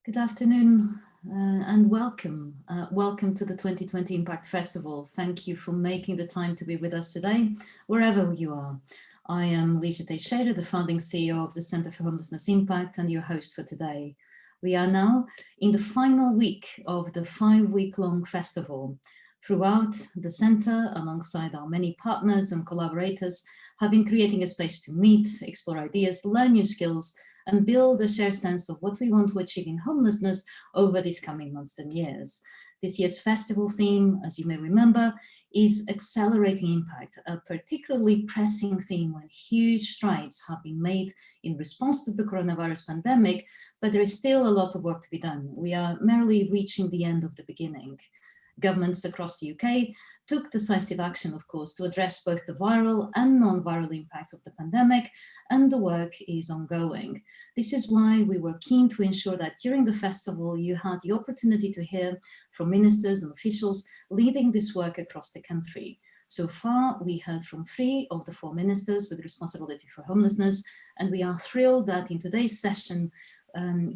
Good afternoon and welcome. Welcome to the 2020 Impact Festival. Thank you for making the time to be with us today, wherever you are. I am Ligia Teixeira, the founding CEO of the Centre for Homelessness Impact and your host for today. We are now in the final week of the 5-week-long festival. Throughout, the Centre, alongside our many partners and collaborators, have been creating a space to meet, explore ideas, learn new skills, and build a shared sense of what we want to achieve in homelessness over these coming months and years. This year's festival theme, as you may remember, is Accelerating Impact, a particularly pressing theme when huge strides have been made in response to the coronavirus pandemic, but there is still a lot of work to be done. We are merely reaching the end of the beginning. Governments across the UK took decisive action, of course, to address both the viral and non-viral impacts of the pandemic, and the work is ongoing. This is why we were keen to ensure that during the festival you had the opportunity to hear from ministers and officials leading this work across the country. So far, we heard from 3 of the 4 ministers with responsibility for homelessness, and we are thrilled that in today's session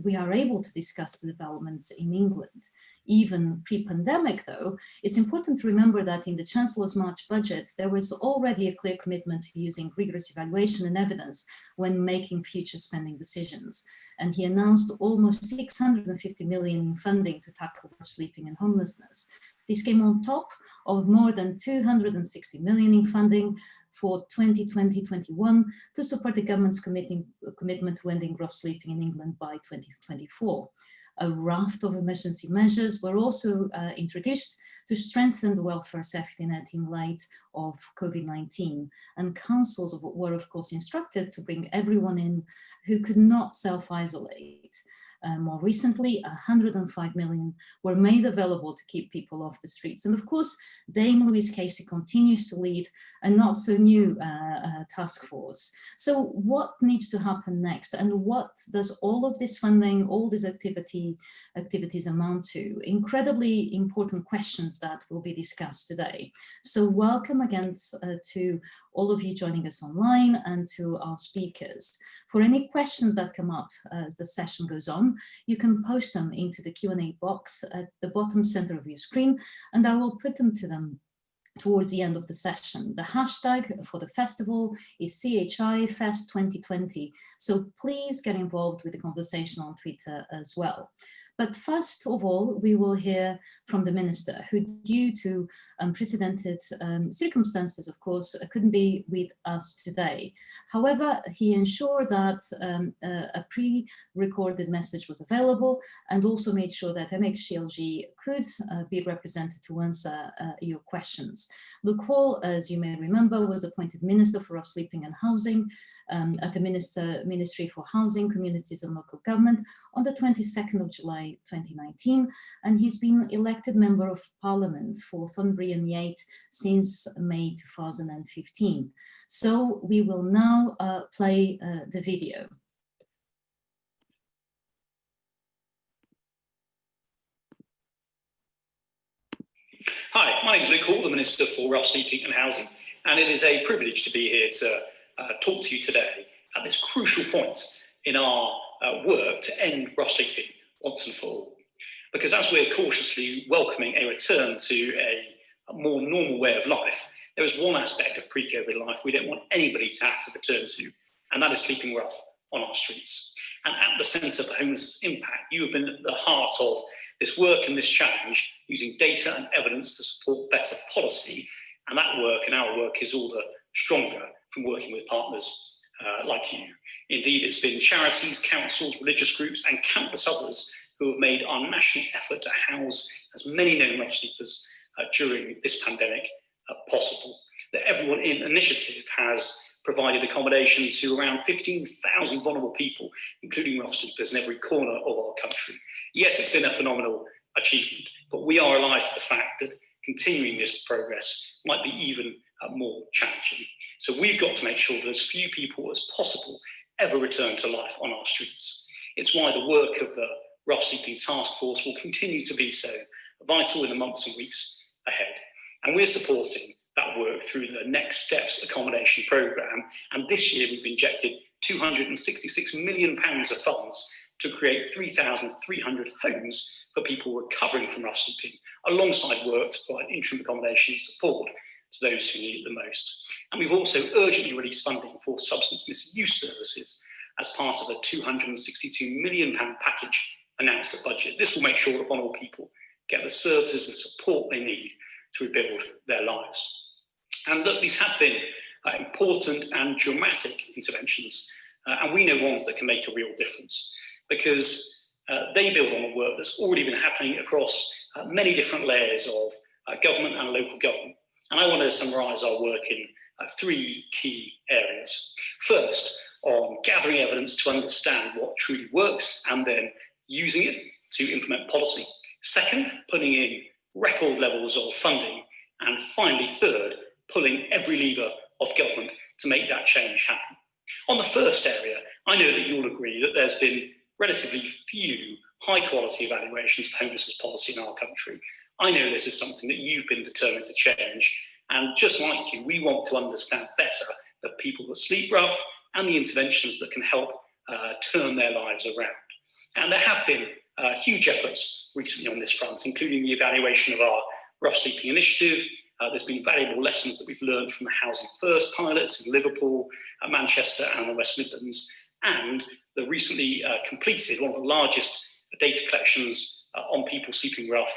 we are able to discuss the developments in England. Even pre-pandemic though, it's important to remember that in the Chancellor's March budget, there was already a clear commitment to using rigorous evaluation and evidence when making future spending decisions. And he announced almost 650 million in funding to tackle sleeping and homelessness. This came on top of more than 260 million in funding for 2020-21 to support the government's commitment to ending rough sleeping in England by 2024. A raft of emergency measures were also introduced to strengthen the welfare safety net in light of COVID-19, and councils were of course instructed to bring everyone in who could not self-isolate. More recently, 105 million were made available to keep people off the streets. And of course, Dame Louise Casey continues to lead a not so new task force. So what needs to happen next? And what does all of this funding, all these activities amount to? Incredibly important questions that will be discussed today. So welcome again to all of you joining us online and to our speakers. For any questions that come up as the session goes on, you can post them into the Q&A box at the bottom center of your screen, and I will put them to them towards the end of the session. The hashtag for the festival is CHIFest 2020, so please get involved with the conversation on Twitter as well. But first of all, we will hear from the Minister, who due to unprecedented circumstances, of course, couldn't be with us today. However, he ensured that a pre-recorded message was available and also made sure that MHCLG could be represented to answer your questions. Luke Hall, as you may remember, was appointed Minister for Rough Sleeping and Housing at the Ministry for Housing, Communities and Local Government on the 22nd of July 2019, and he's been elected Member of Parliament for Thornbury and Yate since May 2015. So we will now play the video. Hi, my name is Luke Hall, the Minister for Rough Sleeping and Housing, and it is a privilege to be here to talk to you today at this crucial point in our work to end rough sleeping once and for all. Because as we're cautiously welcoming a return to a more normal way of life, there is one aspect of pre-COVID life we don't want anybody to have to return to, and that is sleeping rough on our streets. And at the Centre for Homelessness Impact, you have been at the heart of this work and this challenge, using data and evidence to support better policy. And that work and our work is all the stronger from working with partners like you. Indeed, it's been charities, councils, religious groups, and countless others who have made our national effort to house as many known rough sleepers during this pandemic possible. The Everyone In initiative has provided accommodation to around 15,000 vulnerable people, including rough sleepers, in every corner of our country. Yes, it's been a phenomenal achievement, but we are alive to the fact that continuing this progress might be even more challenging. So we've got to make sure that as few people as possible ever return to life on our streets. It's why the work of the Rough Sleeping Task Force will continue to be so vital in the months and weeks ahead. And we're supporting that work through the Next Steps accommodation programme. And this year we've injected £266 million of funds to create 3,300 homes for people recovering from rough sleeping, alongside work to provide interim accommodation and support to those who need it the most. And we've also urgently released funding for substance misuse services as part of a £262 million package announced at budget. This will make sure that vulnerable people get the services and support they need to rebuild their lives. And look, these have been important and dramatic interventions, and we know ones that can make a real difference, because they build on the work that's already been happening across many different layers of government and local government. And I want to summarise our work in three key areas. First, on gathering evidence to understand what truly works and then using it to implement policy. Second, putting in record levels of funding. And finally, third, pulling every lever of government to make that change happen. On the first area, I know that you'll agree that there's been relatively few high-quality evaluations of homelessness policy in our country. I know this is something that you've been determined to change, and just like you, we want to understand better the people that sleep rough and the interventions that can help turn their lives around. And there have been huge efforts recently on this front, including the evaluation of our rough sleeping initiative. There's been valuable lessons that we've learned from the Housing First pilots in Liverpool, Manchester and the West Midlands, and the recently completed one of the largest data collections on people sleeping rough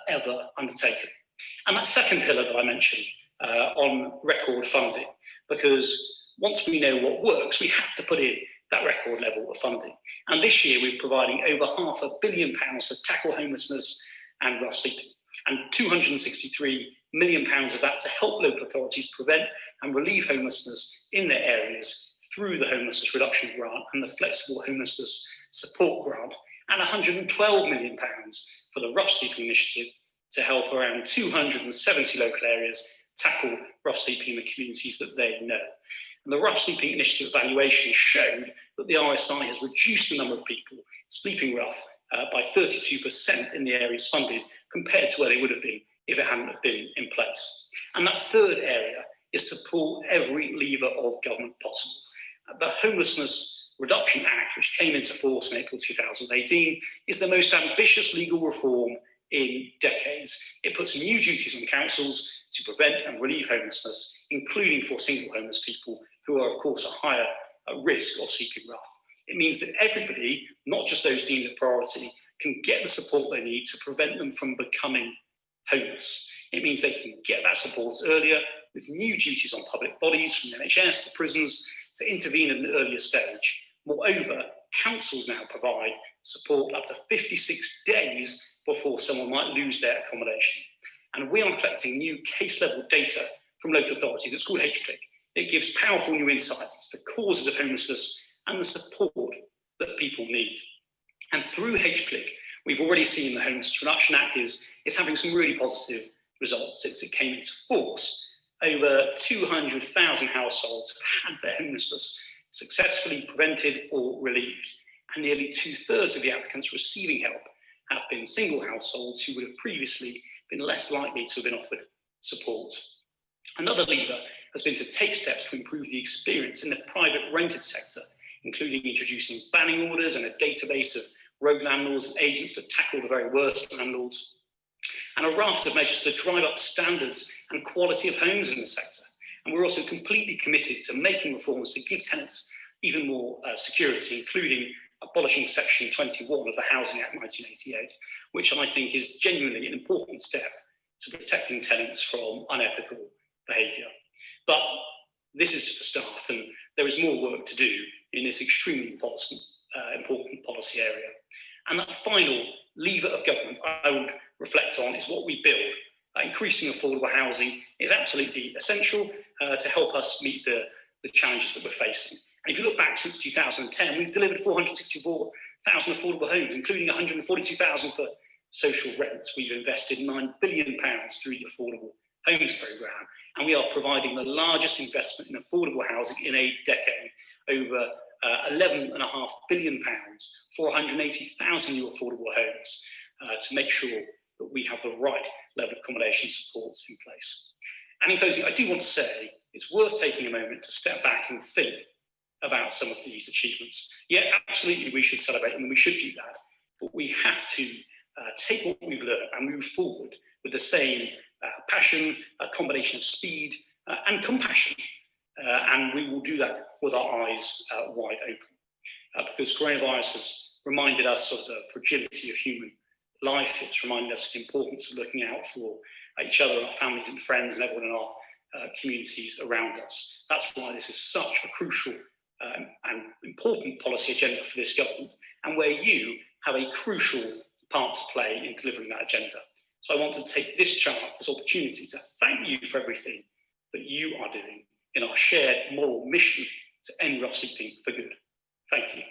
ever undertaken. And that second pillar that I mentioned on record funding, because once we know what works, we have to put in that record level of funding. And this year we're providing over £500 million to tackle homelessness and rough sleeping, and £263 million of that to help local authorities prevent and relieve homelessness in their areas through the Homelessness Reduction Grant and the Flexible Homelessness Support Grant, and £112 million for the Rough Sleeping Initiative to help around 270 local areas tackle rough sleeping in the communities that they know. And the Rough Sleeping Initiative evaluation showed that the RSI has reduced the number of people sleeping rough by 32% in the areas funded compared to where they would have been if it hadn't have been in place. And that third area is to pull every lever of government possible. The Homelessness Reduction Act, which came into force in April 2018, is the most ambitious legal reform in decades. It puts new duties on councils to prevent and relieve homelessness, including for single homeless people who are, of course, a higher risk of sleeping rough. It means that everybody, not just those deemed a priority, can get the support they need to prevent them from becoming homeless. It means they can get that support earlier, with new duties on public bodies, from the NHS to prisons, to intervene at an earlier stage. Moreover, councils now provide support up to 56 days before someone might lose their accommodation. And we are collecting new case-level data from local authorities. It's called HCLIC. It gives powerful new insights into the causes of homelessness and the support that people need. And through HCLIC, we've already seen the Homelessness Reduction Act is having some really positive results since it came into force. Over 200,000 households have had their homelessness successfully prevented or relieved, and nearly 2/3 of the applicants receiving help have been single households who would have previously been less likely to have been offered support. Another lever has been to take steps to improve the experience in the private rented sector, including introducing banning orders and a database of rogue landlords and agents to tackle the very worst landlords, and a raft of measures to drive up standards and quality of homes in the sector. And we're also completely committed to making reforms to give tenants even more security, including abolishing Section 21 of the Housing Act 1988, which I think is genuinely an important step to protecting tenants from unethical behaviour. But this is just a start, and there is more work to do in this extremely important policy area. And that final lever of government I would reflect on is what we build. Increasing affordable housing is absolutely essential to help us meet the challenges that we're facing. And if you look back since 2010, we've delivered 464,000 affordable homes, including 142,000 for social rents. We've invested £9 billion through the Affordable Homes Programme, and we are providing the largest investment in affordable housing in a decade, over £11.5 billion for 180,000 new affordable homes to make sure that we have the right level of accommodation supports in place. And in closing, I do want to say it's worth taking a moment to step back and think about some of these achievements. Yeah, absolutely, we should celebrate them and we should do that, but we have to take what we've learned and move forward with the same passion, a combination of speed and compassion. And we will do that with our eyes wide open. Because coronavirus has reminded us of the fragility of human life. It's reminded us of the importance of looking out for each other, our families and friends, and everyone in our communities around us. That's why this is such a crucial and important policy agenda for this government, and where you have a crucial part to play in delivering that agenda. So I want to take this chance, this opportunity, to thank you for everything that you are doing in our shared moral mission to end rough sleeping for good. Thank you.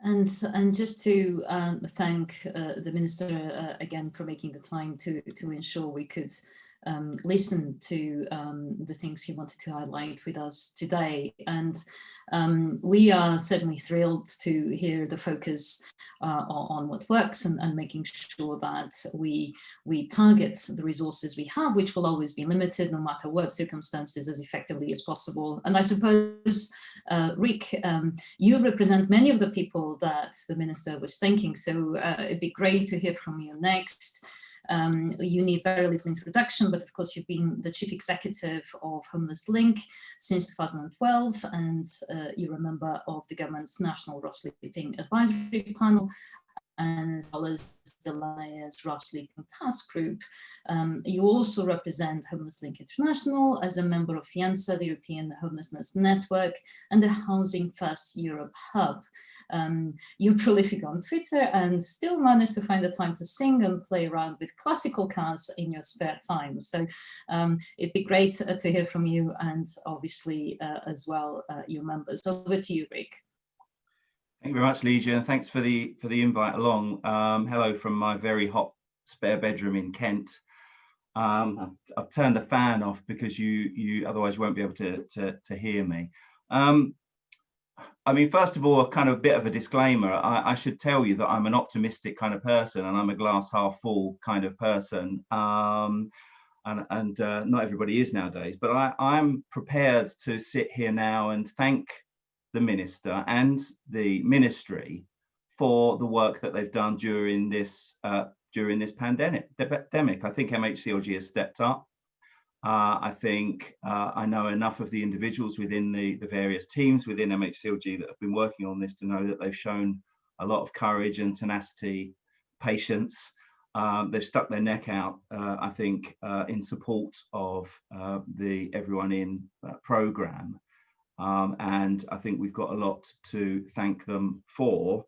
And just to thank the Minister again for making the time to ensure we could listen to the things he wanted to highlight with us today. And we are certainly thrilled to hear the focus on what works and making sure that we target the resources we have, which will always be limited no matter what circumstances, as effectively as possible. And I suppose, Rick, you represent many of the people that the Minister was thanking, so it'd be great to hear from you next. You need very little introduction, but of course you've been the Chief Executive of Homeless Link since 2012, and you're a member of the government's National Rough Sleeping Advisory Panel, and as well as the LIA's Rough Sleeping Task Group. You also represent Homeless Link International as a member of FIANSA, the European Homelessness Network, and the Housing First Europe Hub. You're prolific on Twitter and still manage to find the time to sing and play around with classical cars in your spare time. So it'd be great to hear from you, and obviously as well your members. Over to you, Rick. Thank you very much, Legia, and thanks for the invite along. Hello from my very hot spare bedroom in Kent. I've turned the fan off because you otherwise won't be able to hear me. I mean, first of all, a kind of bit of a disclaimer. I should tell you that I'm an optimistic kind of person, and I'm a glass half full kind of person. And not everybody is nowadays, but I'm prepared to sit here now and thank the Minister and the Ministry for the work that they've done during this pandemic. I think MHCLG has stepped up. I think I know enough of the individuals within the various teams within MHCLG that have been working on this to know that they've shown a lot of courage and tenacity, patience. They've stuck their neck out, I think, in support of the Everyone In programme. And I think we've got a lot to thank them for.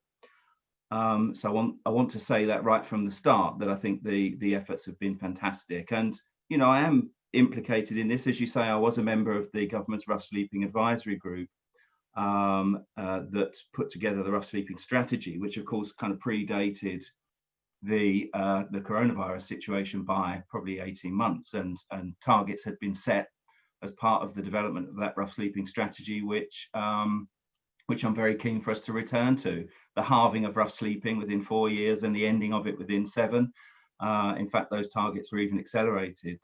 So I want to say that right from the start, that I think the efforts have been fantastic. And, you know, I am implicated in this. As you say, I was a member of the government's Rough Sleeping Advisory Group that put together the rough sleeping strategy, which of course kind of predated the coronavirus situation by probably 18 months, and targets had been set as part of the development of that rough sleeping strategy, which I'm very keen for us to return to. The halving of rough sleeping within 4 years and the ending of it within 7. In fact, those targets were even accelerated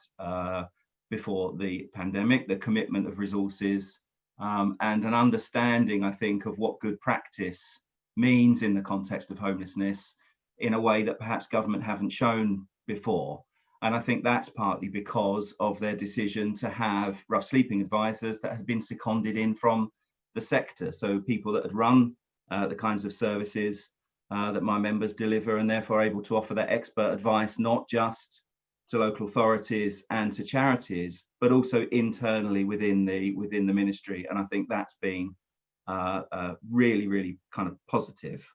before the pandemic. The commitment of resources and an understanding, I think, of what good practice means in the context of homelessness in a way that perhaps government haven't shown before. And I think that's partly because of their decision to have rough sleeping advisors that had been seconded in from the sector. So people that had run the kinds of services that my members deliver, and therefore able to offer that expert advice, not just to local authorities and to charities, but also internally within the ministry. And I think that's been really, really kind of positive.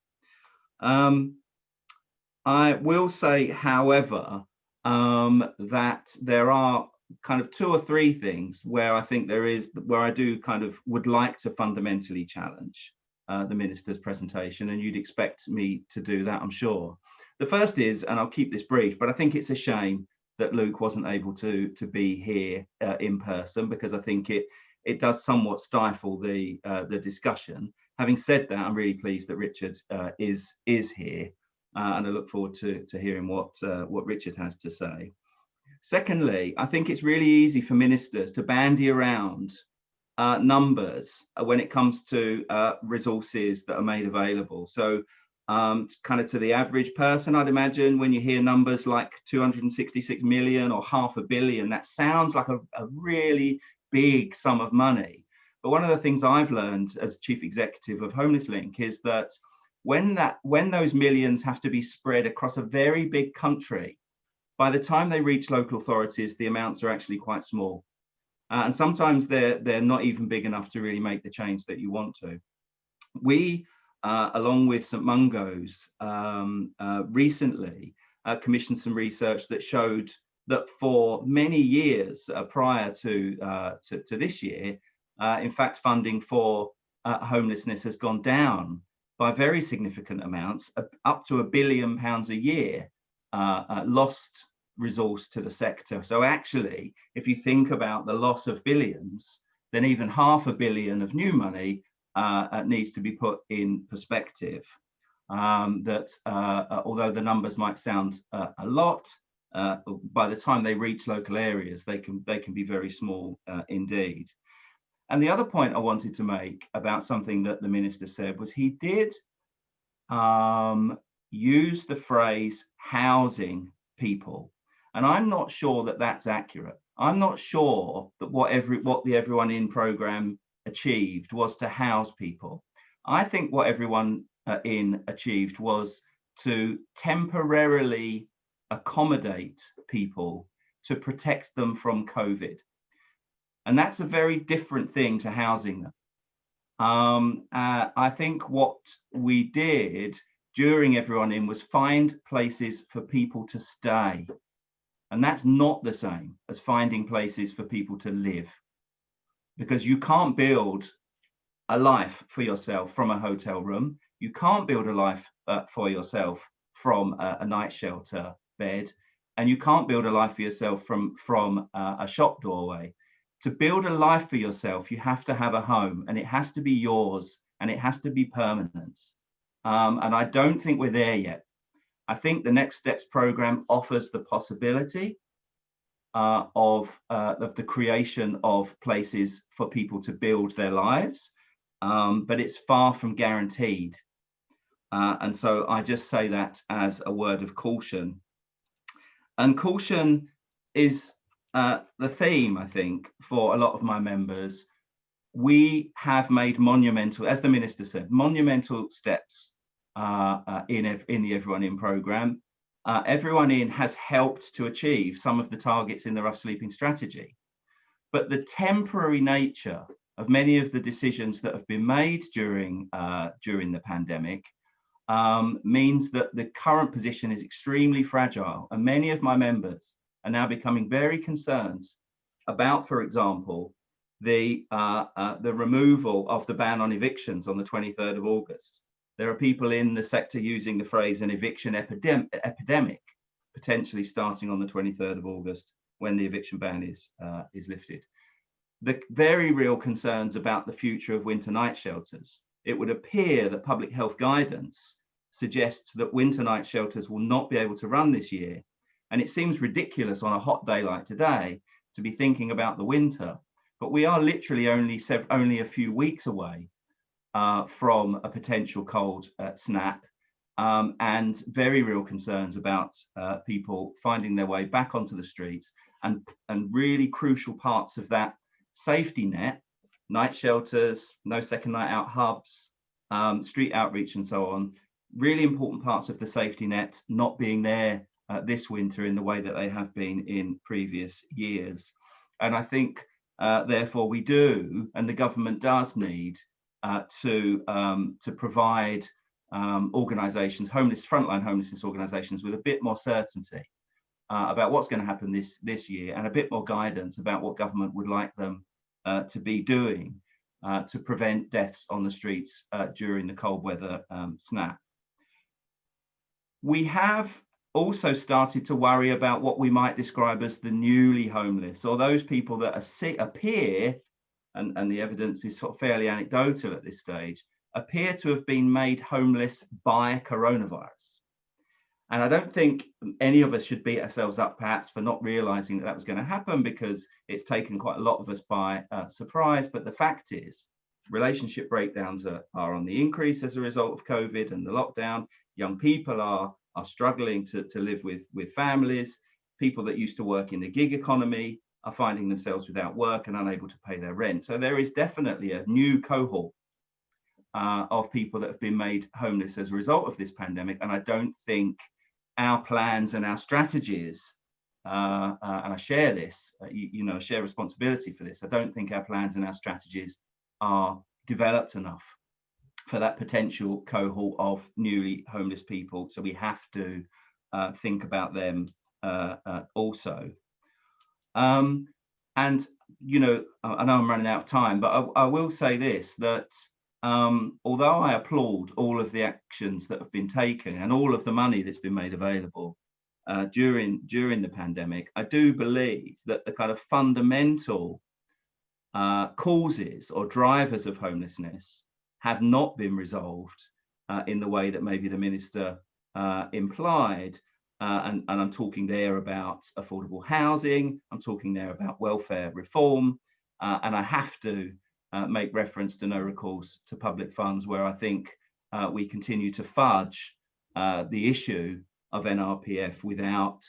I will say, however, that there are kind of 2 or 3 things where I think where I do kind of would like to fundamentally challenge the Minister's presentation, and you'd expect me to do that, I'm sure. The first is, and I'll keep this brief, but I think it's a shame that Luke wasn't able to be here in person, because I think it does somewhat stifle the discussion. Having said that, I'm really pleased that Richard is here. And I look forward to hearing what Richard has to say. Secondly, I think it's really easy for ministers to bandy around numbers when it comes to resources that are made available. So kind of to the average person, I'd imagine when you hear numbers like 266 million or $500 million, that sounds like a really big sum of money. But one of the things I've learned as chief executive of Homeless Link is that when those millions have to be spread across a very big country, by the time they reach local authorities, the amounts are actually quite small. And sometimes they're not even big enough to really make the change that you want to. We, along with St Mungo's, recently commissioned some research that showed that for many years prior to this year, in fact, funding for homelessness has gone down by very significant amounts, up to £1 billion a year lost resource to the sector. So actually, if you think about the loss of billions, then even £500 million of new money needs to be put in perspective. That although the numbers might sound a lot, by the time they reach local areas, they can be very small indeed. And the other point I wanted to make about something that the minister said was he did use the phrase housing people. And I'm not sure that that's accurate. I'm not sure that what the Everyone In programme achieved was to house people. I think what Everyone In achieved was to temporarily accommodate people to protect them from COVID. And that's a very different thing to housing them. I think what we did during Everyone In was find places for people to stay. And that's not the same as finding places for people to live, because you can't build a life for yourself from a hotel room. You can't build a life for yourself from a night shelter bed, and you can't build a life for yourself from a shop doorway. To build a life for yourself, you have to have a home, and it has to be yours, and it has to be permanent. And I don't think we're there yet. I think the Next Steps programme offers the possibility of the creation of places for people to build their lives, but it's far from guaranteed. And so I just say that as a word of caution. And caution is the theme, I think, for a lot of my members. We have made monumental, as the minister said, monumental steps in the Everyone In programme. Everyone In has helped to achieve some of the targets in the rough sleeping strategy. But the temporary nature of many of the decisions that have been made during the pandemic means that the current position is extremely fragile. And many of my members are now becoming very concerned about, for example, the removal of the ban on evictions on the 23rd of August. There are people in the sector using the phrase an eviction epidemic, potentially starting on the 23rd of August when the eviction ban is lifted. The very real concerns about the future of winter night shelters. It would appear that public health guidance suggests that winter night shelters will not be able to run this year. And it seems ridiculous on a hot day like today to be thinking about the winter, but we are literally only a few weeks away from a potential cold snap, and very real concerns about people finding their way back onto the streets, and really crucial parts of that safety net, night shelters, no second night out hubs, street outreach and so on, really important parts of the safety net not being there this winter in the way that they have been in previous years. And I think therefore we do, and the government does need to provide organisations, frontline homelessness organisations, with a bit more certainty about what's going to happen this year, and a bit more guidance about what government would like them to be doing to prevent deaths on the streets during the cold weather snap. We have also started to worry about what we might describe as the newly homeless, or those people that appear, and the evidence is sort of fairly anecdotal at this stage, appear to have been made homeless by coronavirus. And I don't think any of us should beat ourselves up perhaps for not realizing that that was going to happen, because it's taken quite a lot of us by surprise. But the fact is, relationship breakdowns are on the increase as a result of COVID and the lockdown. Young people are struggling to live with families. People that used to work in the gig economy are finding themselves without work and unable to pay their rent. So there is definitely a new cohort of people that have been made homeless as a result of this pandemic. And I don't think our plans and our strategies, and I share this, I share responsibility for this. I don't think our plans and our strategies are developed enough for that potential cohort of newly homeless people. So we have to think about them also. And, I know I'm running out of time, but I will say this, that although I applaud all of the actions that have been taken and all of the money that's been made available during the pandemic, I do believe that the kind of fundamental causes or drivers of homelessness have not been resolved in the way that maybe the minister implied. And I'm talking there about affordable housing, I'm talking there about welfare reform, and I have to make reference to no recourse to public funds, where I think we continue to fudge the issue of NRPF without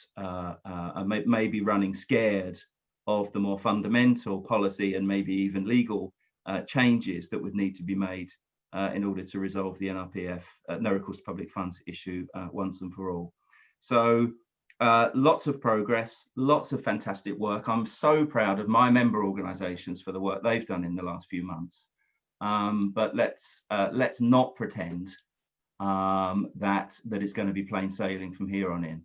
maybe running scared of the more fundamental policy and maybe even legal changes that would need to be made in order to resolve the NRPF, no recourse to public funds issue once and for all. So lots of progress, lots of fantastic work. I'm so proud of my member organisations for the work they've done in the last few months. But let's not pretend that it's going to be plain sailing from here on in.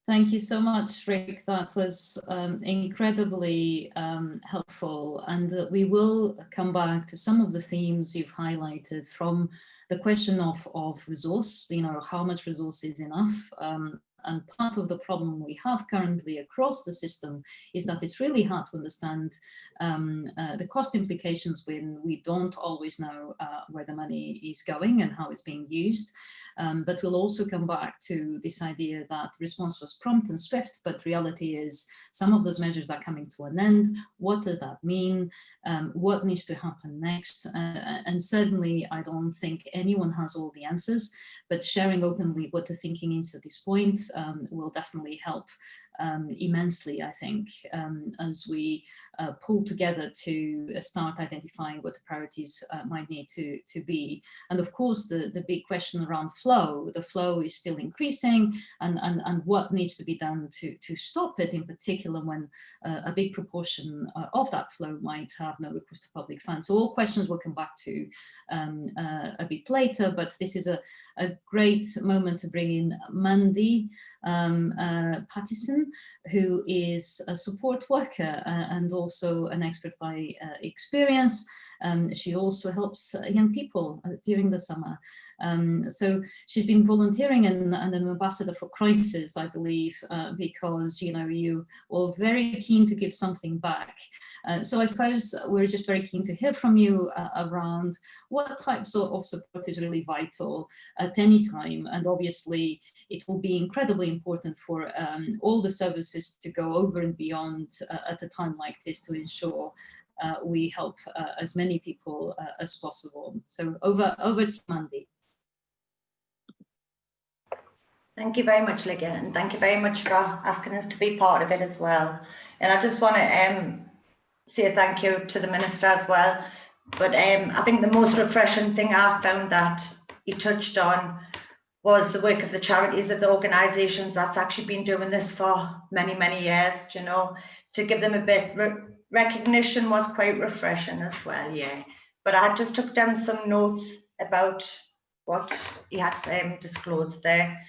Thank you so much, Rick. That was incredibly helpful. And we will come back to some of the themes you've highlighted, from the question of resource, how much resource is enough. And part of the problem we have currently across the system is that it's really hard to understand the cost implications when we don't always know where the money is going and how it's being used. But we'll also come back to this idea that response was prompt and swift, but reality is some of those measures are coming to an end. What does that mean? What needs to happen next? And certainly, I don't think anyone has all the answers, but sharing openly what the thinking is at this point will definitely help immensely, I think, as we pull together to start identifying what the priorities might need to be. And of course, the big question around flow, the flow is still increasing, and what needs to be done to stop it, in particular when a big proportion of that flow might have no recourse to public funds. So all questions we'll come back to a bit later, but this is a great moment to bring in Mandy Pattison, who is a support worker and also an expert by experience. She also helps young people during the summer. So she's been volunteering and an ambassador for Crisis, I believe, because you were very keen to give something back. So I suppose we're just very keen to hear from you around what types of support is really vital at any time. And obviously it will be incredibly important for all the services to go over and beyond at a time like this to ensure we help as many people as possible. So over to Mandy. Thank you very much, Ligia, and thank you very much for asking us to be part of it as well. And I just want to say thank you to the Minister as well. But I think the most refreshing thing I found that he touched on was the work of the charities, of the organisations that's actually been doing this for many, many years, to give them a bit recognition was quite refreshing as well, yeah. But I just took down some notes about what he had disclosed there.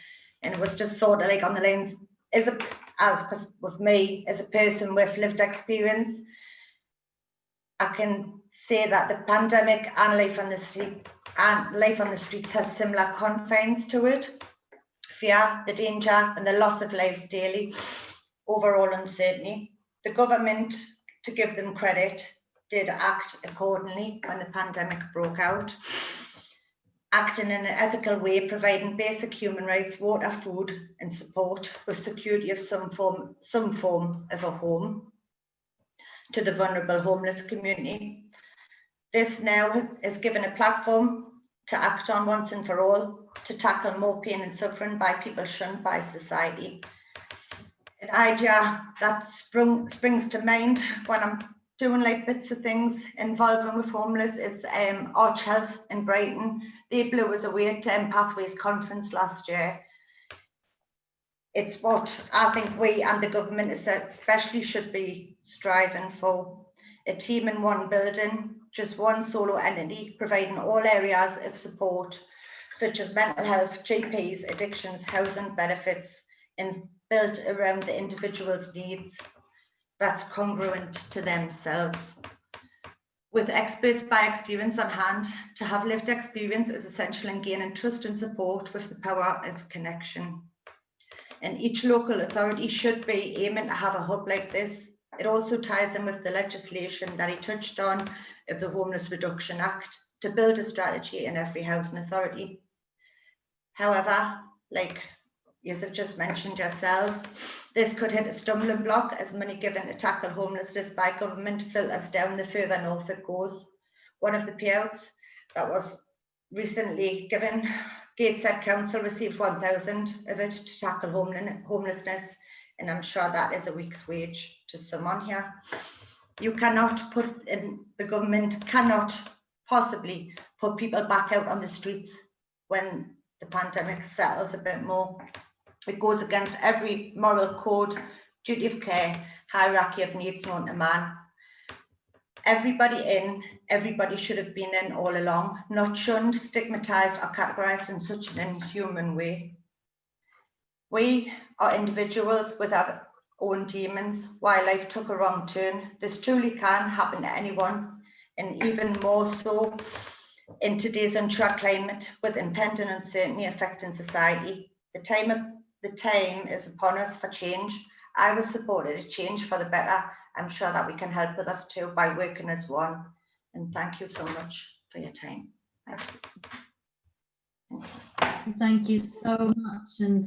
And it was just sort of like on the lines, as with me, as a person with lived experience, I can say that the pandemic and life on the streets has similar confines to it. Fear, the danger, and the loss of lives daily, overall uncertainty. The government to give them credit, did act accordingly when the pandemic broke out, acting in an ethical way, providing basic human rights, water, food and support with security of some form of a home to the vulnerable homeless community. This now is given a platform to act on once and for all, to tackle more pain and suffering by people shunned by society. An idea that springs to mind when I'm doing like bits of things involving with homeless is Arch Health in Brighton. They blew us away at Pathways Conference last year. It's what I think we and the government especially should be striving for. A team in one building, just one solo entity, providing all areas of support, such as mental health, GPs, addictions, housing benefits, and built around the individual's needs that's congruent to themselves. With experts by experience on hand, to have lived experience is essential in gaining trust and support with the power of connection. And each local authority should be aiming to have a hub like this. It also ties in with the legislation that he touched on of the Homeless Reduction Act to build a strategy in every housing authority. However, like you have just mentioned yourselves, this could hit a stumbling block as money given to tackle homelessness by government filters down the further north it goes. One of the payouts that was recently given, Gateshead Council received 1,000 of it to tackle homelessness, and I'm sure that is a week's wage to someone here. You cannot put in, the government cannot possibly put people back out on the streets when the pandemic settles a bit more. It goes against every moral code, duty of care, hierarchy of needs known to man. Everybody should have been in all along, not shunned, stigmatized or categorized in such an inhuman way. We are individuals with our own demons. While life took a wrong turn, this truly can happen to anyone, and even more so in today's unsure climate with impending uncertainty affecting society. The time is upon us for change. I was supported a change for the better. I'm sure that we can help with us too by working as one. And thank you so much for your time. Thank you. Thank you so much, and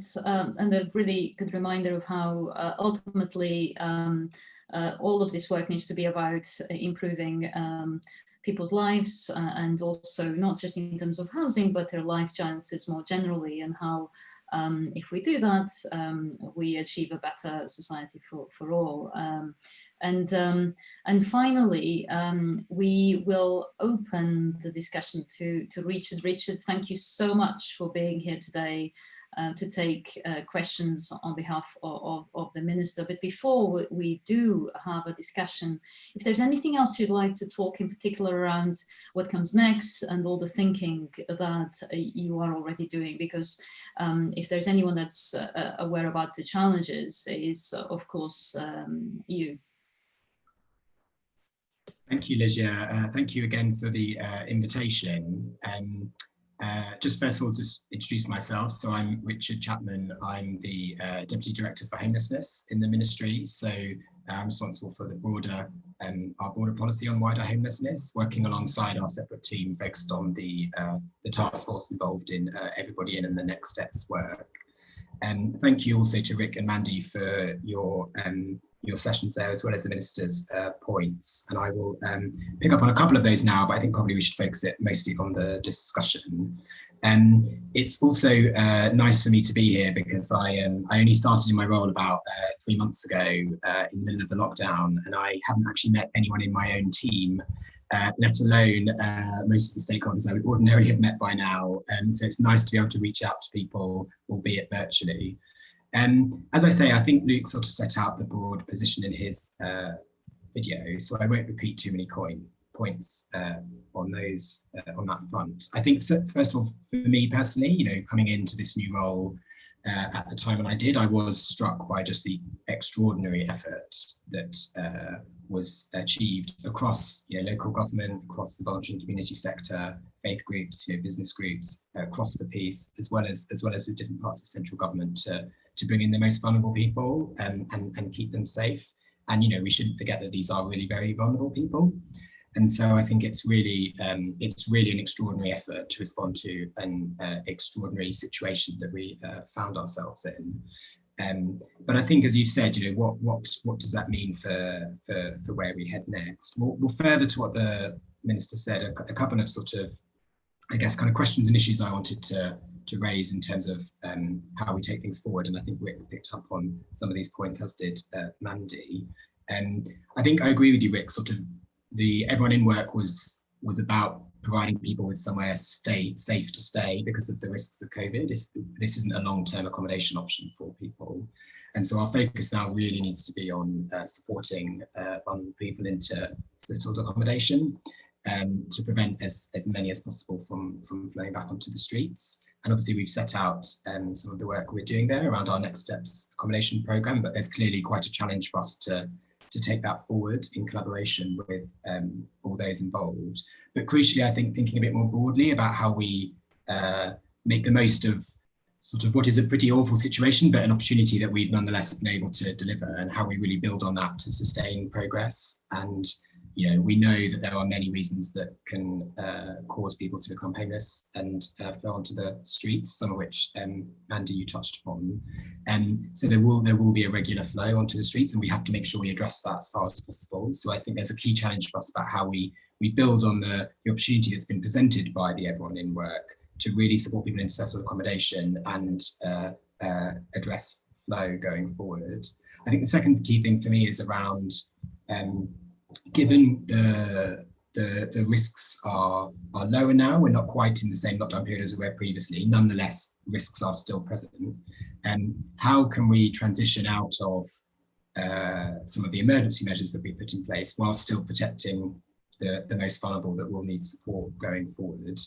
a really good reminder of how ultimately all of this work needs to be about improving people's lives and also not just in terms of housing, but their life chances more generally, and how if we do that, we achieve a better society for all. And finally, we will open the discussion to Richard. Richard, thank you so much for being here today to take questions on behalf of the Minister. But before we do have a discussion, if there's anything else you'd like to talk in particular around what comes next and all the thinking that you are already doing, because if there's anyone that's aware about the challenges, is of course you. Thank you, Ligia. Thank you again for the invitation. Just first of all, just introduce myself. So I'm Richard Chapman. I'm the Deputy Director for Homelessness in the Ministry. So I'm responsible for the our broader policy on wider homelessness, working alongside our separate team focused on the task force involved in Everybody In and the Next Steps work. Thank you also to Rick and Mandy for your sessions there, as well as the Minister's points. And I will pick up on a couple of those now, but I think probably we should focus it mostly on the discussion. It's also nice for me to be here because I only started in my role about 3 months ago in the middle of the lockdown, and I haven't actually met anyone in my own team, let alone most of the stakeholders I would ordinarily have met by now. So it's nice to be able to reach out to people, albeit virtually. As I say, I think Luke sort of set out the broad position in his video, so I won't repeat too many points on those on that front. I think, so, first of all, for me personally, coming into this new role at the time when I did, I was struck by just the extraordinary effort that was achieved across local government, across the voluntary and community sector, faith groups, business groups, across the piece, as well as with different parts of central government to bring in the most vulnerable people and keep them safe. And, you know, we shouldn't forget that these are really very vulnerable people. And so I think it's really an extraordinary effort to respond to an extraordinary situation that we found ourselves in. But I think, as you've said, you know, what does that mean for where we head next? Well, further to what the Minister said, a couple of sort of, I guess, kind of questions and issues I wanted to raise in terms of how we take things forward. And I think we picked up on some of these points, as did Mandy. I think I agree with you, Rick. Sort of the Everyone in Work was about providing people with somewhere safe to stay because of the risks of COVID. This isn't a long-term accommodation option for people. And so our focus now really needs to be on supporting vulnerable people into settled accommodation to prevent as many as possible from flowing back onto the streets. And obviously we've set out some of the work we're doing there around our Next Steps accommodation programme, but there's clearly quite a challenge for us to take that forward in collaboration with all those involved. But crucially, I think thinking a bit more broadly about how we make the most of sort of what is a pretty awful situation, but an opportunity that we've nonetheless been able to deliver, and how we really build on that to sustain progress. And you know, we know that there are many reasons that can cause people to become homeless and flow onto the streets, some of which Andy, you touched upon. So there will be a regular flow onto the streets, and we have to make sure we address that as far as possible. So I think there's a key challenge for us about how we build on the opportunity that's been presented by the Everyone in Work to really support people in settled accommodation and address flow going forward. I think the second key thing for me is around given the risks are lower now, we're not quite in the same lockdown period as we were previously, nonetheless risks are still present. How can we transition out of some of the emergency measures that we put in place while still protecting the most vulnerable that will need support going forward?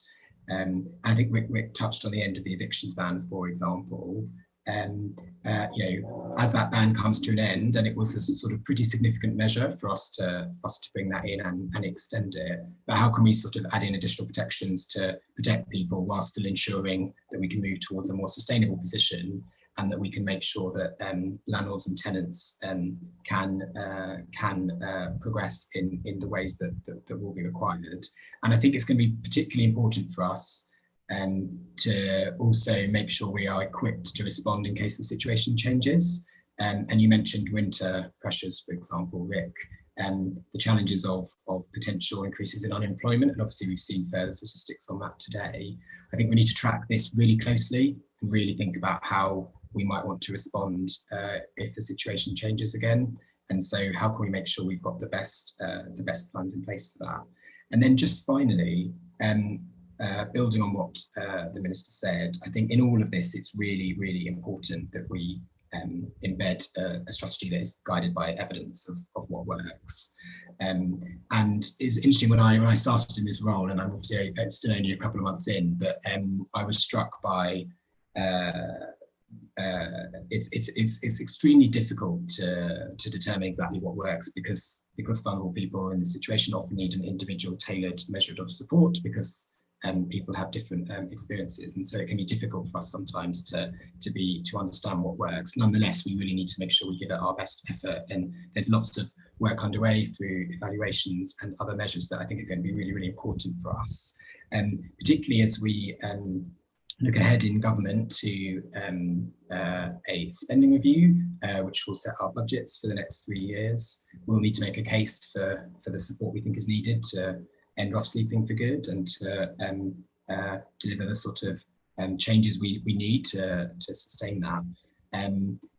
I think Rick touched on the end of the evictions ban, for example. You know, as that ban comes to an end, and it was a sort of pretty significant measure for us to bring that in and extend it, but how can we sort of add in additional protections to protect people while still ensuring that we can move towards a more sustainable position, and that we can make sure that landlords and tenants can progress in the ways that will be required. And I think it's going to be particularly important for us to also make sure we are equipped to respond in case the situation changes. And you mentioned winter pressures, for example, Rick, the challenges of potential increases in unemployment, and obviously we've seen further statistics on that today. I think we need to track this really closely and really think about how we might want to respond if the situation changes again. And so how can we make sure we've got the best plans in place for that? And then just finally, building on what the Minister said, I think in all of this, it's really, really important that we embed a strategy that is guided by evidence of what works. And it's interesting, when I started in this role, and I'm obviously still only a couple of months in, but I was struck by it's extremely difficult to determine exactly what works, because vulnerable people in this situation often need an individual tailored measure of support, because people have different experiences, and so it can be difficult for us sometimes to understand what works. Nonetheless, we really need to make sure we give it our best effort, and there's lots of work underway through evaluations and other measures that I think are going to be really, really important for us, particularly as we look ahead in government to a spending review, which will set our budgets for the next 3 years. We'll need to make a case for the support we think is needed to end rough sleeping for good, and to deliver the sort of changes we need to sustain that.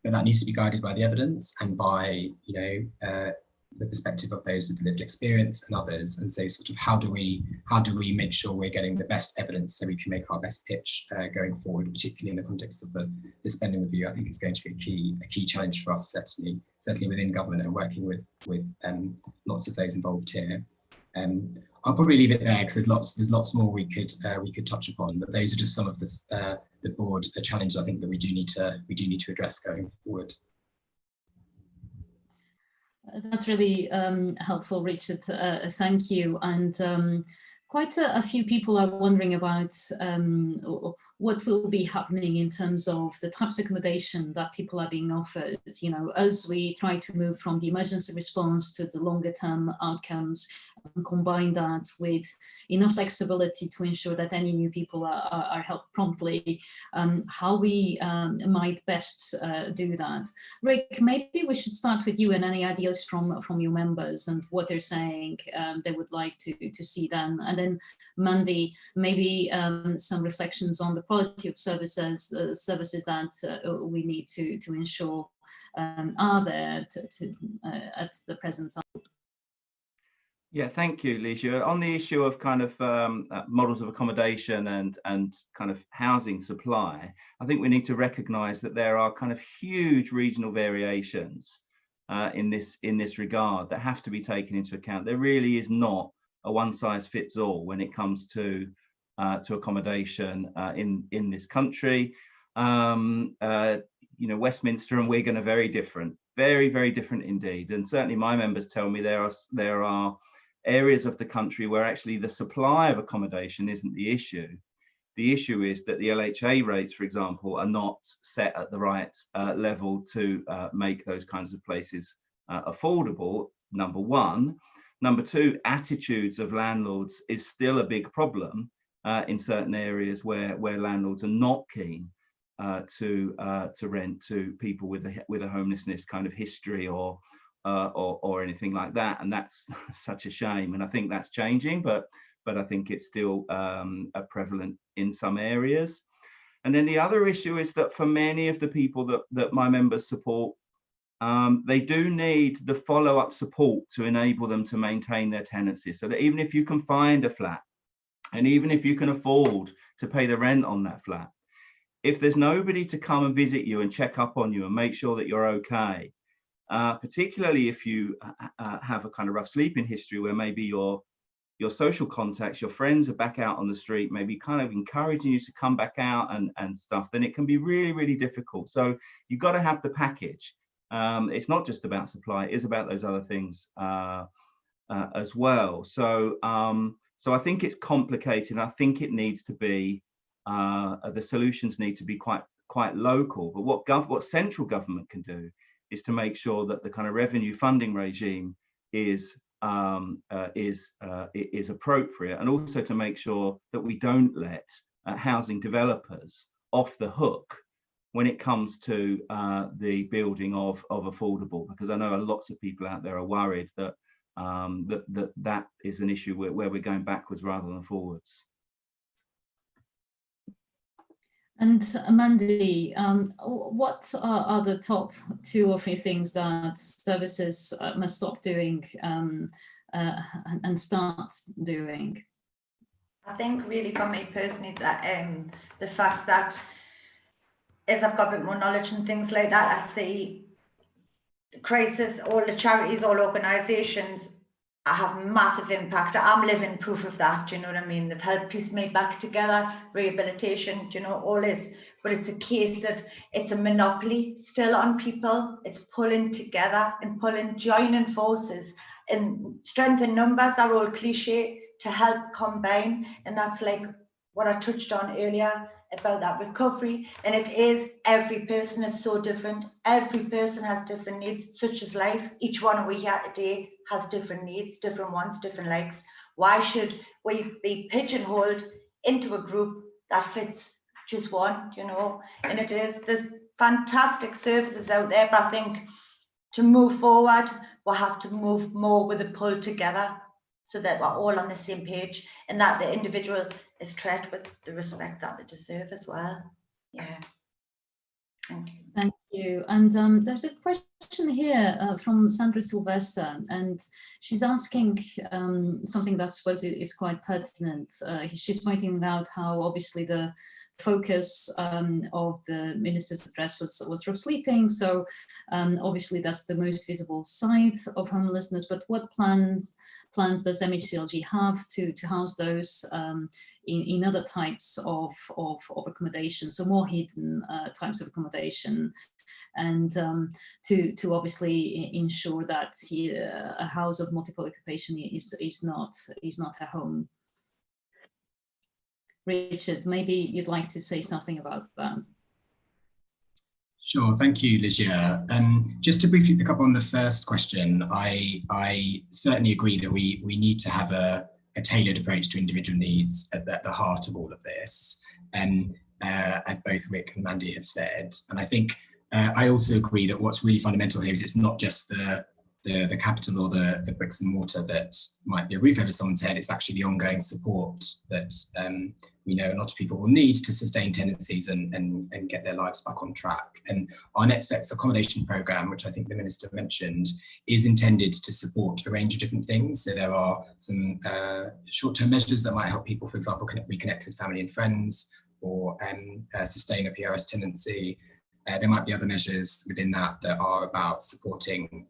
But that needs to be guided by the evidence and by, you know, the perspective of those with lived experience and others. And so sort of how do we make sure we're getting the best evidence so we can make our best pitch going forward, particularly in the context of the spending review. I think it's going to be a key challenge for us, certainly within government, and working with lots of those involved here. I'll probably leave it there, because there's lots more we could touch upon, but those are just some of the broad challenges I think that we do need to address going forward. That's really helpful, Richard. Thank you. And quite a few people are wondering about what will be happening in terms of the types of accommodation that people are being offered, you know, as we try to move from the emergency response to the longer term outcomes, and combine that with enough flexibility to ensure that any new people are helped promptly, how we might best do that. Rick, maybe we should start with you and any ideas from your members and what they're saying they would like to see then. And then Mandy, maybe some reflections on the quality of services, that we need to ensure are there at the present time. Yeah, thank you, Ligia. On the issue of kind of models of accommodation and kind of housing supply, I think we need to recognise that there are kind of huge regional variations in this regard that have to be taken into account. There really is not a one-size-fits-all when it comes to accommodation in this country. You know, Westminster and Wigan are very different, very, very different indeed. And certainly my members tell me there are areas of the country where actually the supply of accommodation isn't the issue. The issue is that the LHA rates, for example, are not set at the right level to make those kinds of places affordable, number one. Number two, attitudes of landlords is still a big problem in certain areas where landlords are not keen to rent to people with a homelessness kind of history or anything like that, and that's such a shame. And I think that's changing, but I think it's still prevalent in some areas. And then the other issue is that for many of the people that my members support, they do need the follow-up support to enable them to maintain their tenancy. So that even if you can find a flat, and even if you can afford to pay the rent on that flat, if there's nobody to come and visit you and check up on you and make sure that you're okay, particularly if you have a kind of rough sleeping history where maybe your social contacts, your friends are back out on the street, maybe kind of encouraging you to come back out and stuff, then it can be really, really difficult. So you've got to have the package. It's not just about supply, it is about those other things as well. So I think it's complicated. I think it needs to be, the solutions need to be quite local. But what central government can do is to make sure that the kind of revenue funding regime is appropriate, and also to make sure that we don't let housing developers off the hook when it comes to the building of affordable, because I know lots of people out there are worried that that is an issue where we're going backwards rather than forwards. And Mandy, what are the top 2 or 3 things that services must stop doing and start doing? I think really for me personally that the fact that as I've got a bit more knowledge and things like that, I see crisis, all the charities, all organisations have massive impact. I'm living proof of that, do you know what I mean? They've helped piece me back together, rehabilitation, do you know, all this. But it's a case of, it's a monopoly still on people. It's pulling together and joining forces, and strength in numbers are all cliche to help combine. And that's like what I touched on earlier about that recovery. And it is, every person is so different. Every person has different needs, such as life. Each one we here today has different needs, different wants, different likes. Why should we be pigeonholed into a group that fits just one, you know? And it is, there's fantastic services out there, but I think to move forward, we'll have to move more with a pull together, so that we're all on the same page, and that the individual is treated with the respect that they deserve as well. Yeah. Thank you. Thank you. And there's a question here from Sandra Sylvester, and she's asking something that I suppose is quite pertinent. She's pointing out how obviously the focus of the minister's address was rough sleeping. So obviously that's the most visible side of homelessness, but what plans does MHCLG have to house those in other types of accommodation, so more hidden types of accommodation, and to obviously ensure that a house of multiple occupation is not a home? Richard, maybe you'd like to say something about that. Sure, thank you, Ligia. Just to briefly pick up on the first question, I certainly agree that we need to have a tailored approach to individual needs at the heart of all of this, as both Rick and Mandy have said. And I think I also agree that what's really fundamental here is it's not just the capital or the bricks and mortar that might be a roof over someone's head, it's actually the ongoing support that we know a lot of people will need to sustain tenancies and get their lives back on track. And our Next Steps accommodation programme, which I think the Minister mentioned, is intended to support a range of different things. So there are some short-term measures that might help people, for example, reconnect with family and friends, or sustain a PRS tenancy. There might be other measures within that that are about supporting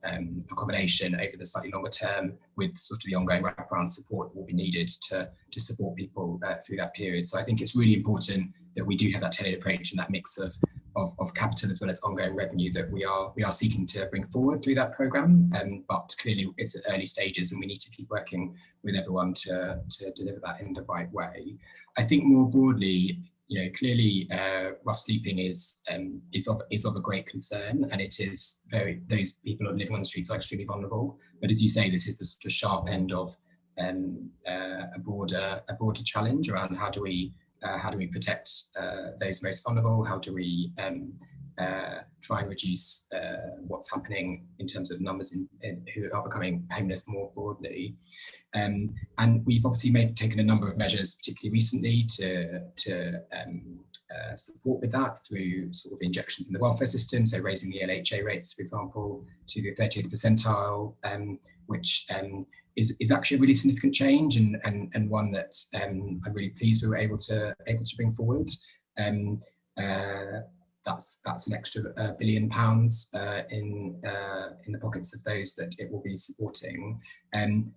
accommodation over the slightly longer term, with sort of the ongoing wraparound support that will be needed to support people through that period. So I think it's really important that we do have that tailored approach and that mix of capital as well as ongoing revenue that we are seeking to bring forward through that programme. But clearly it's at early stages and we need to keep working with everyone to deliver that in the right way. I think more broadly, clearly rough sleeping is of a great concern, and it is those people living on the streets are extremely vulnerable. But as you say, this is the sort of sharp end of a broader challenge around how do we protect those most vulnerable? How do we try and reduce what's happening in terms of numbers who are becoming homeless more broadly? And we've obviously taken a number of measures, particularly recently, to support with that through sort of injections in the welfare system. So raising the LHA rates, for example, to the 30th percentile, which is actually a really significant change, and one that I'm really pleased we were able to bring forward. That's an extra £1 billion in the pockets of those that it will be supporting,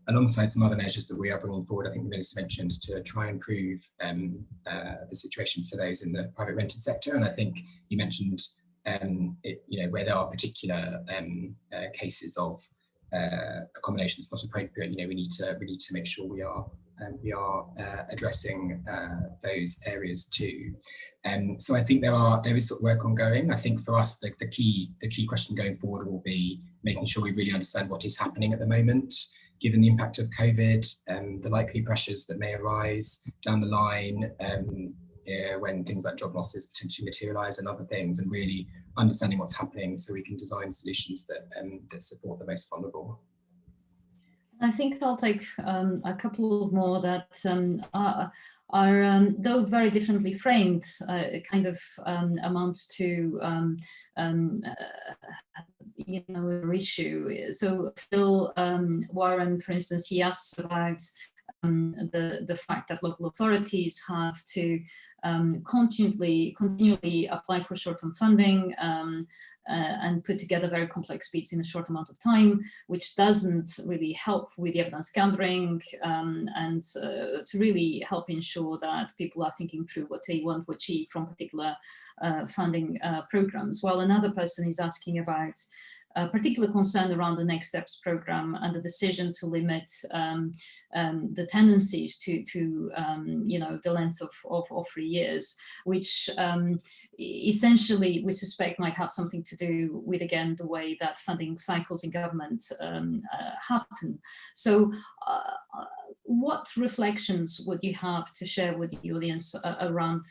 alongside some other measures that we are bringing forward. I think the Minister mentioned to try and improve the situation for those in the private rented sector, and I think you mentioned where there are particular cases of accommodation that's not appropriate. We need to make sure we are addressing those areas too. So I think there is sort of work ongoing. I think for us, the key question going forward will be making sure we really understand what is happening at the moment, given the impact of COVID, the likely pressures that may arise down the line when things like job losses potentially materialise and other things, and really understanding what's happening so we can design solutions that support the most vulnerable. I think I'll take a couple more that are though very differently framed, kind of amount to issue. So Phil Warren, for instance, he asks about the fact that local authorities have to continually apply for short-term funding and put together very complex bids in a short amount of time, which doesn't really help with the evidence gathering and to really help ensure that people are thinking through what they want to achieve from particular funding programs. While another person is asking about particular concern around the Next Steps programme and the decision to limit the tenancies to the length of 3 years, which essentially we suspect might have something to do with, again, the way that funding cycles in government happen. So what reflections would you have to share with the audience around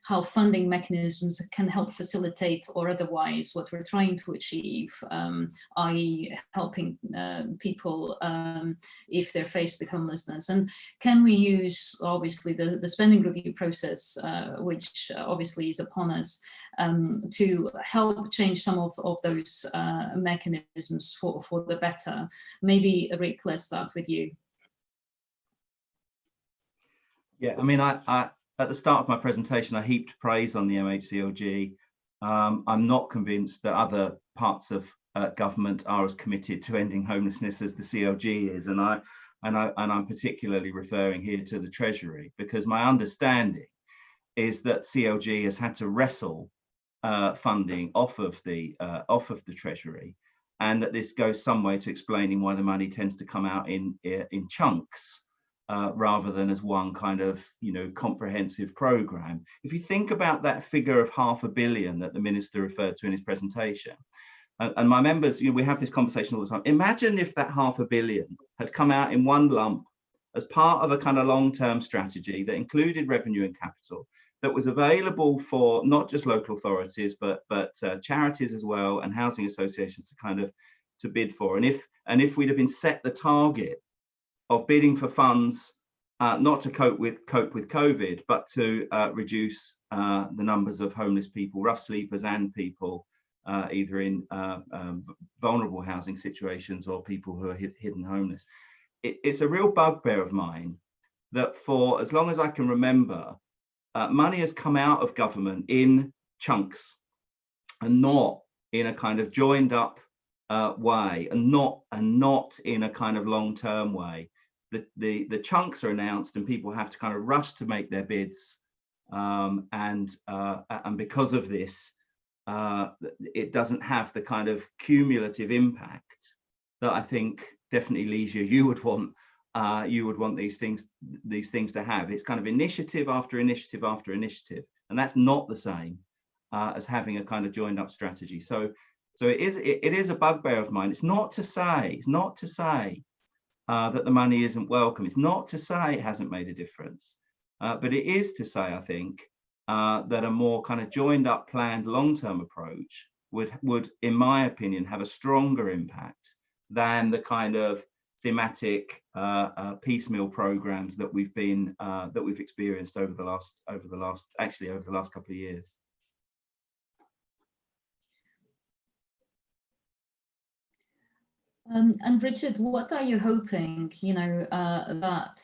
how funding mechanisms can help facilitate or otherwise what we're trying to achieve, i.e. helping people if they're faced with homelessness? And can we use, obviously, the spending review process, which obviously is upon us, to help change some of those mechanisms for the better? Maybe, Rick, let's start with you. Yeah, I mean, I at the start of my presentation, I heaped praise on the MHCLG. I'm not convinced that other parts of government are as committed to ending homelessness as the CLG is, and I'm particularly referring here to the Treasury, because my understanding is that CLG has had to wrestle funding off of the Treasury, and that this goes some way to explaining why the money tends to come out in chunks rather than as one kind of, comprehensive programme. If you think about that figure of £500 million that the Minister referred to in his presentation, and my members, we have this conversation all the time. Imagine if that £500 million had come out in one lump as part of a kind of long-term strategy that included revenue and capital, that was available for not just local authorities, but charities as well, and housing associations to bid for. And if we'd have been set the target of bidding for funds, not to cope with COVID, but to reduce the numbers of homeless people, rough sleepers, and people either in vulnerable housing situations or people who are hidden homeless. It's a real bugbear of mine that for as long as I can remember, money has come out of government in chunks and not in a kind of joined up way, and not in a kind of long-term way. The chunks are announced and people have to kind of rush to make their bids, and because of this, it doesn't have the kind of cumulative impact that I think definitely, Leisure, you would want these things to have. It's kind of initiative after initiative after initiative, and that's not the same as having a kind of joined up strategy. So it is a bugbear of mine. It's not to say that the money isn't welcome. It's not to say it hasn't made a difference, but it is to say, I think, that a more kind of joined up, planned, long-term approach would, in my opinion, have a stronger impact than the kind of thematic piecemeal programs that we've experienced over the last couple of years. And Richard, what are you hoping, that,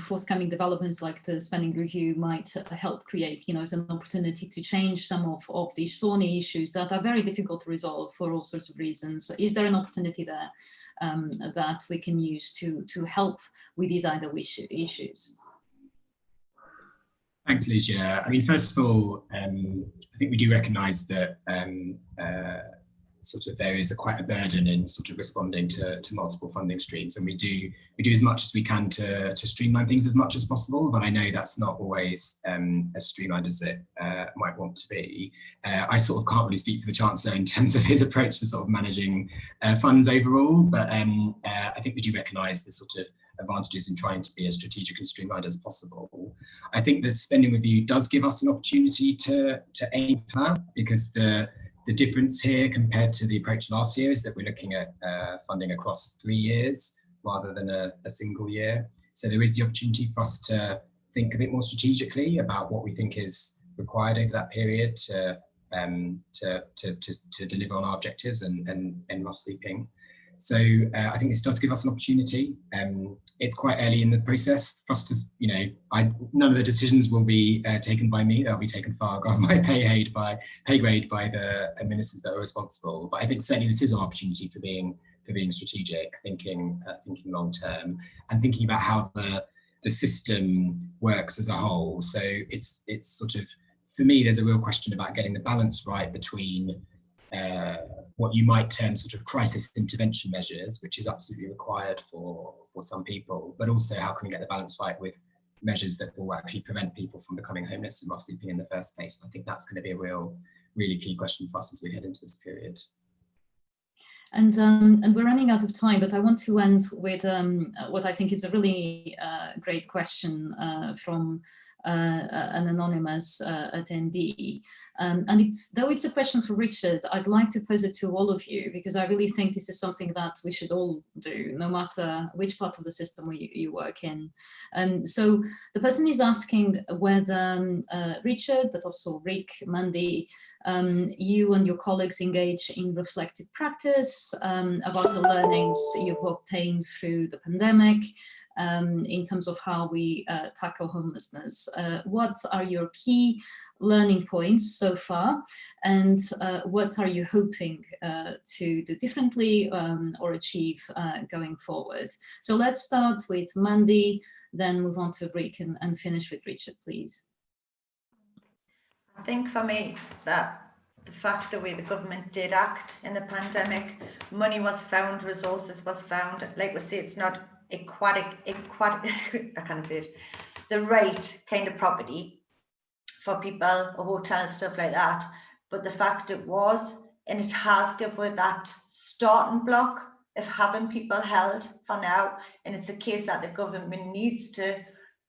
forthcoming developments like the spending review might help create, as an opportunity to change some of these thorny issues that are very difficult to resolve for all sorts of reasons? Is there an opportunity there that we can use to help with these either issues? Thanks, Ligia. I mean, first of all, I think we do recognise that sort of there is quite a burden in sort of responding to multiple funding streams, and we do as much as we can to streamline things as much as possible, but I know that's not always as streamlined as it might want to be. I sort of can't really speak for the Chancellor in terms of his approach for sort of managing funds overall, but I think we do recognise the sort of advantages in trying to be as strategic and streamlined as possible. I think the spending review does give us an opportunity to aim for that, because the difference here compared to the approach last year is that we're looking at funding across 3 years rather than a single year. So there is the opportunity for us to think a bit more strategically about what we think is required over that period to deliver on our objectives and end rough sleeping. So I think this does give us an opportunity. It's quite early in the process for us to, none of the decisions will be taken by me. They'll be taken far above my pay grade by the ministers that are responsible. But I think certainly this is an opportunity for being strategic, thinking long term, and thinking about how the system works as a whole. So it's sort of, for me, there's a real question about getting the balance right between what you might term sort of crisis intervention measures, which is absolutely required for some people, but also how can we get the balance right with measures that will actually prevent people from becoming homeless and rough sleeping in the first place. I think that's going to be a really key question for us as we head into this period. And we're running out of time, but I want to end with what I think is a really great question from an anonymous attendee. And though it's a question for Richard, I'd like to pose it to all of you, because I really think this is something that we should all do, no matter which part of the system you work in. So the person is asking whether Richard, but also Rick, Mandy, you and your colleagues engage in reflective practice about the learnings you've obtained through the pandemic, in terms of how we tackle homelessness. What are your key learning points so far, and what are you hoping to do differently or achieve going forward? So let's start with Mandy, then move on to Rick, and finish with Richard, please. I think for me, that the fact the way the government did act in the pandemic, money was found, resources was found. Like we say, it's not I can't say it, the right kind of property for people, a hotel, stuff like that. But the fact it was, and it has given that starting block of having people held for now, and it's a case that the government needs to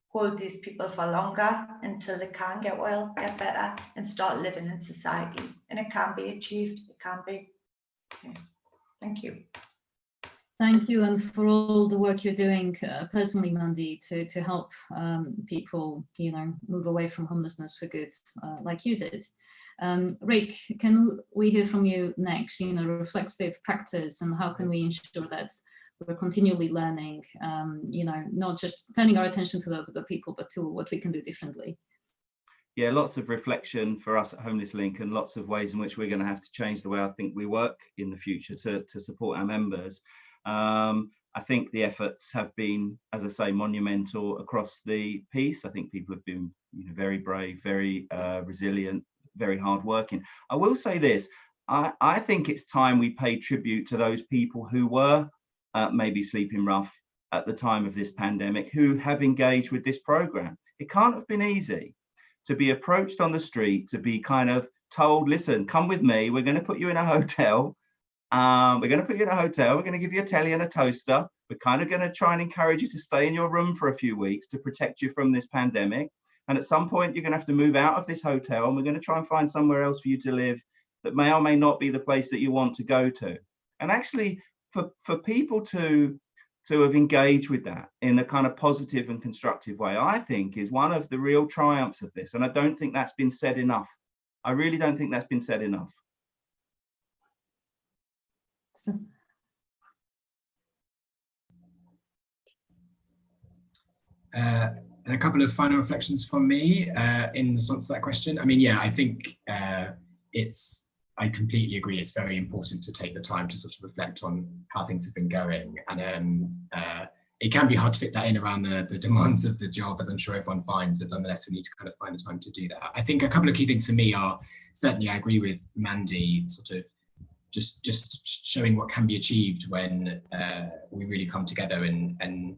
hold these people for longer until they can get well, get better, and start living in society. And it can be achieved. It can be. Yeah. Thank you. Thank you, and for all the work you're doing personally, Mandy, to help people, you know, move away from homelessness for good, like you did. Rick, can we hear from you next? You know, reflexive practice, and how can we ensure that we're continually learning? You know, not just turning our attention to the people, but to what we can do differently. Yeah, lots of reflection for us at Homeless Link, and lots of ways in which we're going to have to change the way I think we work in the future to support our members. I think the efforts have been, as I say, monumental across the piece. I think people have been, you know, very brave, very resilient, very hardworking. I will say this, I think it's time we pay tribute to those people who were maybe sleeping rough at the time of this pandemic, who have engaged with this program. It can't have been easy to be approached on the street, to be kind of told, listen, come with me, we're going to put you in a hotel. We're going to put you in a hotel. We're going to give you a telly and a toaster. We're kind of going to try and encourage you to stay in your room for a few weeks to protect you from this pandemic. And at some point, you're going to have to move out of this hotel, and we're going to try and find somewhere else for you to live that may or may not be the place that you want to go to. And actually, for people to have engaged with that in a kind of positive and constructive way, I think is one of the real triumphs of this. And I don't think that's been said enough. I really don't think that's been said enough. And a couple of final reflections from me in response to that question. I mean, yeah, I think I completely agree. It's very important to take the time to sort of reflect on how things have been going. And it can be hard to fit that in around the demands of the job, as I'm sure everyone finds, but nonetheless, we need to kind of find the time to do that. I think a couple of key things for me are, certainly I agree with Mandy, sort of just showing what can be achieved when we really come together and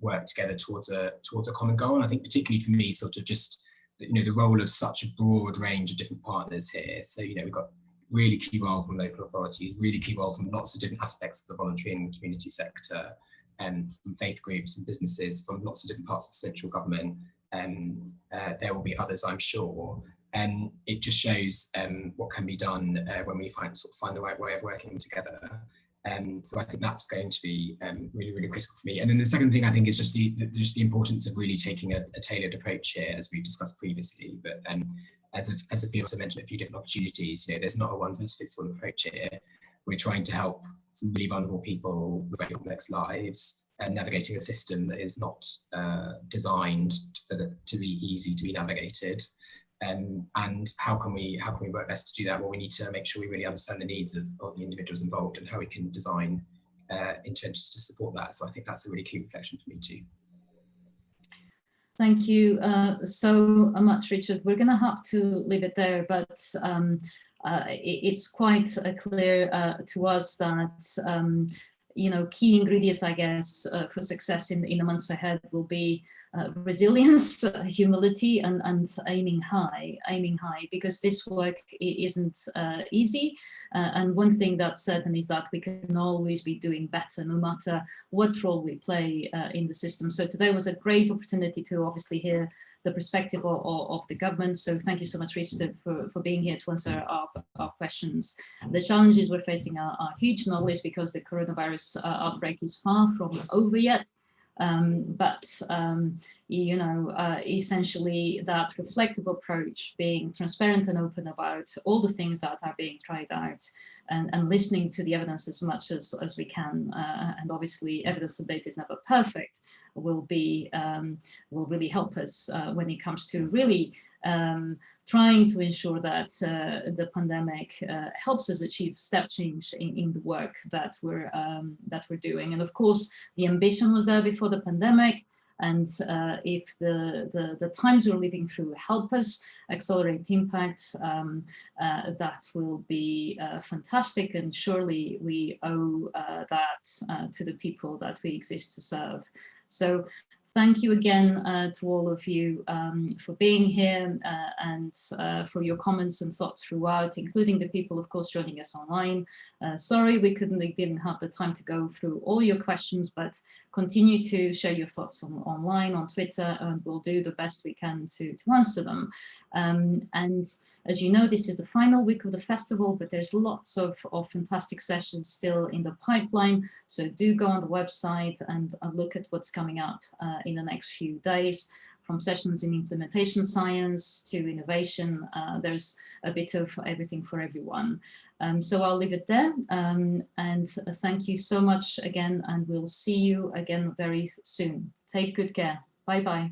work together towards a common goal. And I think particularly for me, sort of just, you know, the role of such a broad range of different partners here. So, you know, we've got really key role from local authorities, really key role from lots of different aspects of the voluntary and community sector, and from faith groups and businesses, from lots of different parts of central government. There will be others, I'm sure. And it just shows what can be done when we find the right way of working together. So I think that's going to be really, really critical for me. And then the second thing I think is just the importance of really taking a tailored approach here, as we've discussed previously. But as a field, I mentioned a few different opportunities. You know, there's not a one-size-fits-all approach here. We're trying to help some really vulnerable people with very complex lives and navigating a system that is not designed to be easy to be navigated. And how can we work best to do that? Well, we need to make sure we really understand the needs of the individuals involved and how we can design interventions to support that. So I think that's a really key reflection for me too. Thank you so much, Richard. We're going to have to leave it there, but it's quite clear to us that you know, key ingredients, I guess, for success in the months ahead will be resilience, humility, and aiming high, because this work isn't easy. And one thing that's certain is that we can always be doing better, no matter what role we play in the system. So today was a great opportunity to obviously hear the perspective of the government. So thank you so much, Richard, for being here to answer our questions. The challenges we're facing are huge, not least because the coronavirus outbreak is far from over yet. You know, essentially that reflective approach, being transparent and open about all the things that are being tried out, and listening to the evidence as much as we can, and obviously evidence and data is never perfect, will really help us when it comes to really trying to ensure that the pandemic helps us achieve step change in the work that we're doing. And of course, the ambition was there before the pandemic. And if the times we're living through help us accelerate impact, that will be fantastic, and surely we owe that to the people that we exist to serve. So thank you again to all of you for being here and for your comments and thoughts throughout, including the people, of course, joining us online. Sorry we didn't have the time to go through all your questions, but continue to share your thoughts online, on Twitter, and we'll do the best we can to answer them. And as you know, this is the final week of the festival, but there's lots of fantastic sessions still in the pipeline. So do go on the website and look at what's coming up in the next few days, from sessions in implementation science to innovation. There's a bit of everything for everyone. So I'll leave it there. And thank you so much again, and we'll see you again very soon. Take good care. Bye-bye.